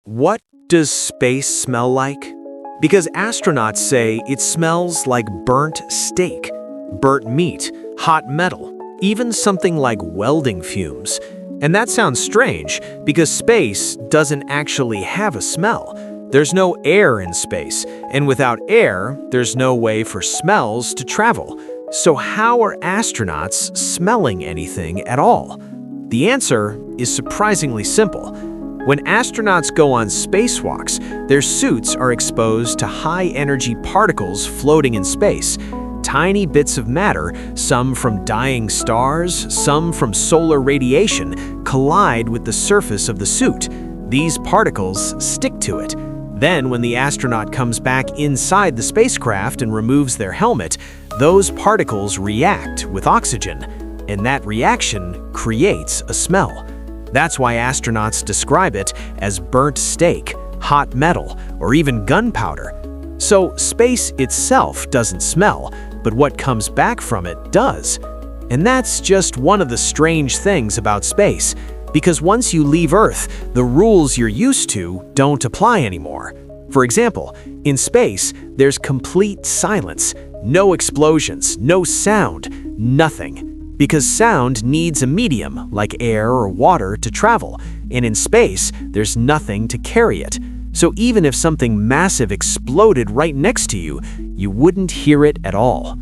What does space smell like? Because astronauts say it smells like burnt steak, burnt meat, hot metal, even something like welding fumes. And that sounds strange because space doesn't actually have a smell. There's no air in space, and without air, there's no way for smells to travel. So how are astronauts smelling anything at all? The answer is surprisingly simple. When astronauts go on spacewalks, their suits are exposed to high-energy particles floating in space. Tiny bits of matter, some from dying stars, some from solar radiation, collide with the surface of the suit. These particles stick to it. Then, when the astronaut comes back inside the spacecraft and removes their helmet, those particles react with oxygen, and that reaction creates a smell. That's why astronauts describe it as burnt steak, hot metal, or even gunpowder. So space itself doesn't smell, but what comes back from it does. And that's just one of the strange things about space, because once you leave Earth, the rules you're used to don't apply anymore. For example, in space, there's complete silence, no explosions, no sound, nothing. Because sound needs a medium, like air or water, to travel, and in space, there's nothing to carry it. So even if something massive exploded right next to you, you wouldn't hear it at all.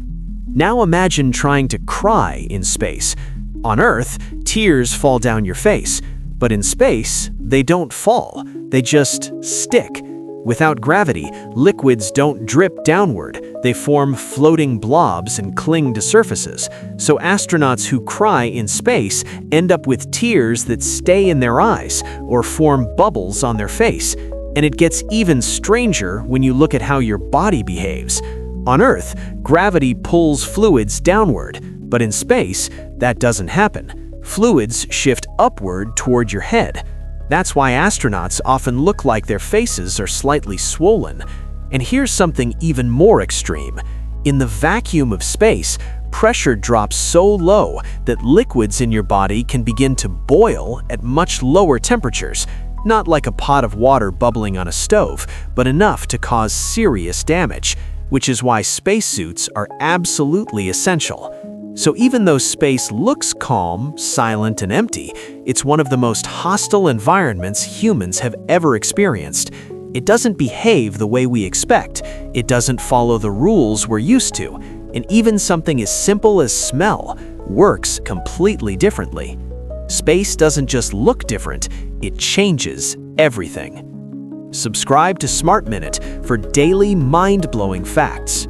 Now imagine trying to cry in space. On Earth, tears fall down your face, but in space, they don't fall, they just stick. Without gravity, liquids don't drip downward, they form floating blobs and cling to surfaces. So astronauts who cry in space end up with tears that stay in their eyes or form bubbles on their face. And it gets even stranger when you look at how your body behaves. On Earth, gravity pulls fluids downward, but in space, that doesn't happen. Fluids shift upward toward your head. That's why astronauts often look like their faces are slightly swollen. And here's something even more extreme. In the vacuum of space, pressure drops so low that liquids in your body can begin to boil at much lower temperatures. Not like a pot of water bubbling on a stove, but enough to cause serious damage, which is why spacesuits are absolutely essential. So even though space looks calm, silent, and empty, it's one of the most hostile environments humans have ever experienced. It doesn't behave the way we expect. It doesn't follow the rules we're used to. And even something as simple as smell works completely differently. Space doesn't just look different, it changes everything. Subscribe to Smart Minute for daily mind-blowing facts.